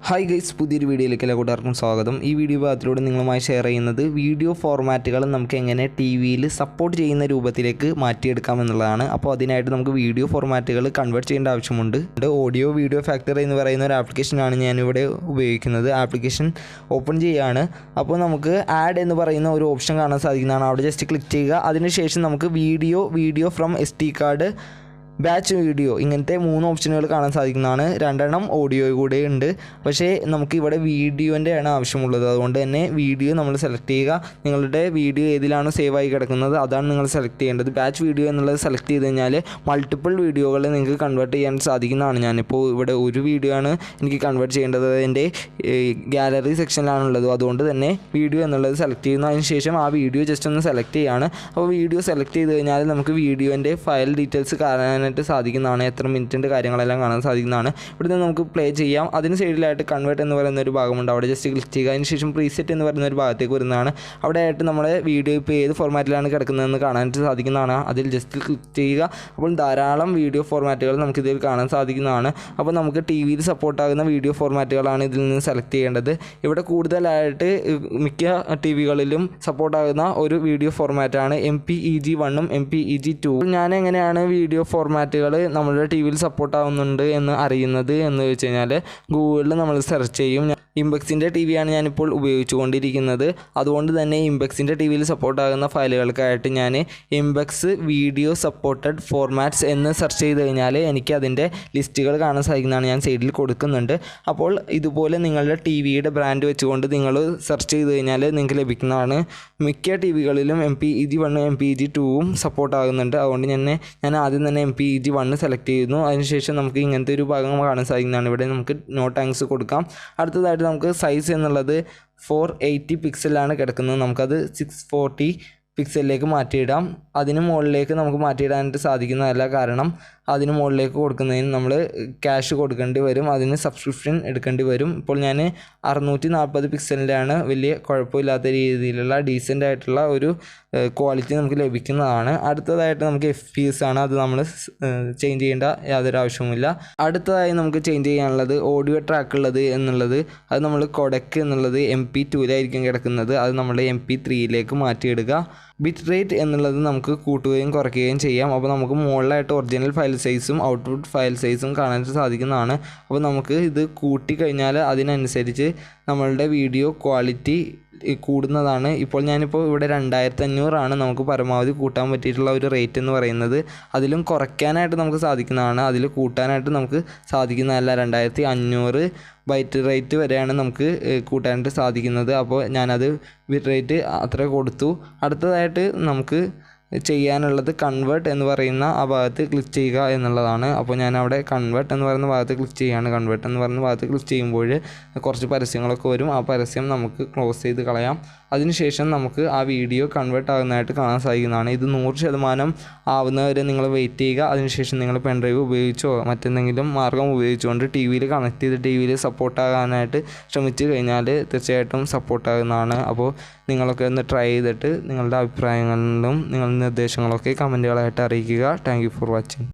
Hi guys, പുതിയൊരു വീഡിയോയിലേക്ക് എല്ലാ കൂട്ടുകാർക്കും സ്വാഗതം. ഈ വീഡിയോ ഭാഗത്തിലൂടെ നിങ്ങളുമായി ഷെയർ ചെയ്യുന്നത് വീഡിയോ ഫോർമാറ്റുകൾ നമുക്ക് എങ്ങനെ ടി വിയിൽ സപ്പോർട്ട് ചെയ്യുന്ന രൂപത്തിലേക്ക് മാറ്റിയെടുക്കാം എന്നുള്ളതാണ്. അപ്പോൾ അതിനായിട്ട് നമുക്ക് വീഡിയോ ഫോർമാറ്റുകൾ കൺവേർട്ട് ചെയ്യേണ്ട ആവശ്യമുണ്ട്. ഓഡിയോ വീഡിയോ ഫാക്ടറി എന്ന് പറയുന്ന ഒരു ആപ്ലിക്കേഷനാണ് ഞാനിവിടെ ഉപയോഗിക്കുന്നത്. ആപ്ലിക്കേഷൻ ഓപ്പൺ ചെയ്യുകയാണ്. അപ്പോൾ നമുക്ക് ആഡ് എന്ന് പറയുന്ന ഒരു ഓപ്ഷൻ കാണാൻ സാധിക്കുന്നതാണ്. അവിടെ ജസ്റ്റ് ക്ലിക്ക് ചെയ്യുക. അതിനുശേഷം നമുക്ക് video from SD card, batch video, ഇങ്ങനത്തെ 3 ഓപ്ഷനുകൾ കാണാൻ സാധിക്കുന്നതാണ്. 2 ഓഡിയോ കൂടെ ഉണ്ട്. പക്ഷേ നമുക്ക് ഇവിടെ വീഡിയോൻ്റെയാണ് ആവശ്യമുള്ളത്. അതുകൊണ്ട് തന്നെ വീഡിയോ നമ്മൾ സെലക്ട് ചെയ്യുക. നിങ്ങളുടെ വീഡിയോ ഏതിലാണോ സേവ് ആയി കിടക്കുന്നത് അതാണ് നിങ്ങൾ സെലക്ട് ചെയ്യേണ്ടത്. ബാച്ച് വീഡിയോ എന്നുള്ളത് സെലക്ട് ചെയ്ത് കഴിഞ്ഞാൽ മൾട്ടിപ്പിൾ വീഡിയോകൾ നിങ്ങൾക്ക് കൺവേർട്ട് ചെയ്യാൻ സാധിക്കുന്നതാണ്. ഞാനിപ്പോൾ ഇവിടെ ഒരു വീഡിയോ ആണ് എനിക്ക് കൺവേർട്ട് ചെയ്യേണ്ടത്. എൻ്റെ ഗാലറി സെക്ഷനിലാണുള്ളത്. അതുകൊണ്ട് തന്നെ വീഡിയോ എന്നുള്ളത് സെലക്ട് ചെയ്യുന്നു. അതിനുശേഷം ആ വീഡിയോ ജസ്റ്റ് ഒന്ന് സെലക്ട് ചെയ്യുകയാണ്. അപ്പോൾ വീഡിയോ സെലക്ട് ചെയ്ത് കഴിഞ്ഞാൽ നമുക്ക് വീഡിയോൻ്റെ ഫയൽ ഡീറ്റെയിൽസ് കാണാൻ സാധിക്കുന്നതാണ്. എത്ര മിനിറ്റിൻ്റെ കാര്യങ്ങളെല്ലാം കാണാൻ സാധിക്കുന്നതാണ്. ഇവിടുന്ന് നമുക്ക് പ്ലേ ചെയ്യാം. അതിന് സൈഡിലായിട്ട് കൺവേർട്ട് എന്ന് പറയുന്ന ഒരു ഭാഗമുണ്ട്. അവിടെ ജസ്റ്റ് ക്ലിക്ക് ചെയ്യുക. അതിനുശേഷം പ്രീസെറ്റ് എന്ന് പറയുന്ന ഒരു ഭാഗത്തേക്ക് വരുന്നതാണ്. അവിടെ ആയിട്ട് നമ്മുടെ വീഡിയോ ഇപ്പോൾ ഏത് ഫോർമാറ്റിലാണ് കിടക്കുന്നതെന്ന് കാണാനായിട്ട് സാധിക്കുന്നതാണ്. അതിൽ ജസ്റ്റ് ക്ലിക്ക് ചെയ്യുക. അപ്പോൾ ധാരാളം വീഡിയോ ഫോർമാറ്റുകൾ നമുക്കിതിൽ കാണാൻ സാധിക്കുന്നതാണ്. അപ്പോൾ നമുക്ക് ടി വിയിൽ സപ്പോർട്ടാകുന്ന വീഡിയോ ഫോർമാറ്റുകളാണ് ഇതിൽ നിന്ന് സെലക്ട് ചെയ്യേണ്ടത്. ഇവിടെ കൂടുതലായിട്ട് മിക്ക ടി വികളിലും സപ്പോർട്ടാകുന്ന ഒരു വീഡിയോ ഫോർമാറ്റാണ് MPEG 1 MPEG 2. ഞാൻ എങ്ങനെയാണ് വീഡിയോ ഫോർമാറ്റുകൾ നമ്മുടെ ടി വിയിൽ സപ്പോർട്ടാവുന്നുണ്ട് എന്ന് അറിയുന്നത് എന്ന് വെച്ച് കഴിഞ്ഞാൽ ഗൂഗിളിൽ നമ്മൾ സെർച്ച് ചെയ്യും. ഇംബെക്സിൻ്റെ ടി വിയാണ് ഞാനിപ്പോൾ ഉപയോഗിച്ചുകൊണ്ടിരിക്കുന്നത്. അതുകൊണ്ട് തന്നെ ഇംബെക്സിൻ്റെ ടി വിയിൽ സപ്പോർട്ടാകുന്ന ഫയലുകൾക്കായിട്ട് ഞാൻ ഇംബെക്സ് വീഡിയോ സപ്പോർട്ടഡ് ഫോർമാറ്റ്സ് എന്ന് സെർച്ച് ചെയ്ത് കഴിഞ്ഞാൽ എനിക്ക് അതിൻ്റെ ലിസ്റ്റുകൾ കാണാൻ സാധിക്കുന്നതാണ്. ഞാൻ സൈഡിൽ കൊടുക്കുന്നുണ്ട്. അപ്പോൾ ഇതുപോലെ നിങ്ങളുടെ ടി വിയുടെ ബ്രാൻഡ് വെച്ചുകൊണ്ട് നിങ്ങൾ സെർച്ച് ചെയ്ത് കഴിഞ്ഞാൽ നിങ്ങൾക്ക് ലഭിക്കുന്നതാണ്. മിക്ക ടി വികളിലും MPEG 1 MPEG 2 സപ്പോർട്ടാകുന്നുണ്ട്. അതുകൊണ്ട് ഞാൻ ആദ്യം തന്നെ MPEG 1 സെലക്ട് ചെയ്യുന്നു. അതിനുശേഷം നമുക്ക് ഇങ്ങനത്തെ ഒരു ഭാഗം കാണാൻ സാധിക്കുന്നതാണ്. ഇവിടെ നമുക്ക് നോ താങ്ക്സ് കൊടുക്കാം. അടുത്തതായിട്ട് നമുക്ക് സൈസ് എന്നുള്ളത് 480 പിക്സലാണ് കിടക്കുന്നത്. നമുക്കത് 640 പിക്സലിലേക്ക് മാറ്റിയിടാം. അതിന് മുകളിലേക്ക് നമുക്ക് മാറ്റിയിടാനായിട്ട് സാധിക്കുന്നതല്ല. കാരണം അതിന് മുകളിലേക്ക് കൊടുക്കുന്നതിന് നമ്മൾ ക്യാഷ് കൊടുക്കേണ്ടി വരും. അതിന് സബ്സ്ക്രിപ്ഷൻ എടുക്കേണ്ടി വരും. ഇപ്പോൾ ഞാൻ 640 പിക്സലിൻ്റെയാണ്. വലിയ കുഴപ്പമില്ലാത്ത രീതിയിലുള്ള ഡീസൻ്റ് ആയിട്ടുള്ള ഒരു ക്വാളിറ്റി നമുക്ക് ലഭിക്കുന്നതാണ്. അടുത്തതായിട്ട് നമുക്ക് FPS ആണ്. അത് നമ്മൾ ചേഞ്ച് ചെയ്യേണ്ട യാതൊരു ആവശ്യവുമില്ല. അടുത്തതായി നമുക്ക് ചേഞ്ച് ചെയ്യാനുള്ളത് ഓഡിയോ ട്രാക്ക് ഉള്ളത് എന്നുള്ളത്. അത് നമ്മൾ കൊഡക്ക് എന്നുള്ളത് MP2 കിടക്കുന്നത്. അത് നമ്മൾ MP3 മാറ്റിയിടുക. ബിറ്റ് റേറ്റ് എന്നുള്ളത് നമുക്ക് കൂട്ടുകയും കുറയ്ക്കുകയും ചെയ്യാം. അപ്പോൾ നമുക്ക് മുകളിലായിട്ട് ഒറിജിനൽ ഫയൽ സൈസും ഔട്ട്പുട്ട് ഫയൽ സൈസും കാണാനായിട്ട് സാധിക്കുന്നതാണ്. അപ്പോൾ നമുക്ക് ഇത് കൂട്ടിക്കഴിഞ്ഞാൽ അതിനനുസരിച്ച് നമ്മളുടെ വീഡിയോ ക്വാളിറ്റി കൂടുന്നതാണ്. ഞാനിപ്പോൾ ഇവിടെ 2500 നമുക്ക് പരമാവധി കൂട്ടാൻ പറ്റിയിട്ടുള്ള ഒരു റേറ്റ് എന്ന് പറയുന്നത്. അതിലും കുറയ്ക്കാനായിട്ട് നമുക്ക് സാധിക്കുന്നതാണ്. അതിൽ കൂട്ടാനായിട്ട് നമുക്ക് സാധിക്കുന്നതല്ല. 2500 ബൈറ്റ് റേറ്റ് വരെയാണ് നമുക്ക് കൂട്ടാനായിട്ട് സാധിക്കുന്നത്. അപ്പോൾ ഞാനത് ബിറ്റ് റേറ്റ് അത്ര കൊടുത്തു. അടുത്തതായിട്ട് നമുക്ക് ചെയ്യാനുള്ളത് കൺവേർട്ട് എന്ന് പറയുന്ന ആ ഭാഗത്ത് ക്ലിക്ക് ചെയ്യുക എന്നുള്ളതാണ്. അപ്പോൾ ഞാൻ അവിടെ കൺവേർട്ട് എന്ന് പറയുന്ന ഭാഗത്ത് ക്ലിക്ക് ചെയ്യുകയാണ്. കൺവേർട്ട് എന്ന് പറയുന്ന ഭാഗത്ത് ക്ലിക്ക് ചെയ്യുമ്പോൾ കുറച്ച് പരസ്യങ്ങളൊക്കെ വരും. ആ പരസ്യം നമുക്ക് ക്ലോസ് ചെയ്ത് കളയാം. അതിനുശേഷം നമുക്ക് ആ വീഡിയോ കൺവേർട്ട് ആകുന്നതായിട്ട് കാണാൻ സാധിക്കുന്നതാണ്. ഇത് 100% ആവുന്നവരെ നിങ്ങൾ വെയിറ്റ് ചെയ്യുക. അതിനുശേഷം നിങ്ങൾ പെൻഡ്രൈവ് ഉപയോഗിച്ചോ മറ്റെന്തെങ്കിലും മാർഗം ഉപയോഗിച്ചുകൊണ്ട് ടി വിയിൽ കണക്ട് ചെയ്ത് ടി വിയിൽ സപ്പോർട്ടാകാനായിട്ട് ശ്രമിച്ചു കഴിഞ്ഞാൽ തീർച്ചയായിട്ടും സപ്പോർട്ടാകുന്നതാണ്. അപ്പോൾ നിങ്ങളൊക്കെ ഒന്ന് ട്രൈ ചെയ്തിട്ട് നിങ്ങളുടെ അഭിപ്രായങ്ങളിലും നിങ്ങളുടെ നിർദ്ദേശങ്ങളൊക്കെ കമൻറ്റുകളായിട്ട് അറിയിക്കുക. Thank you for watching.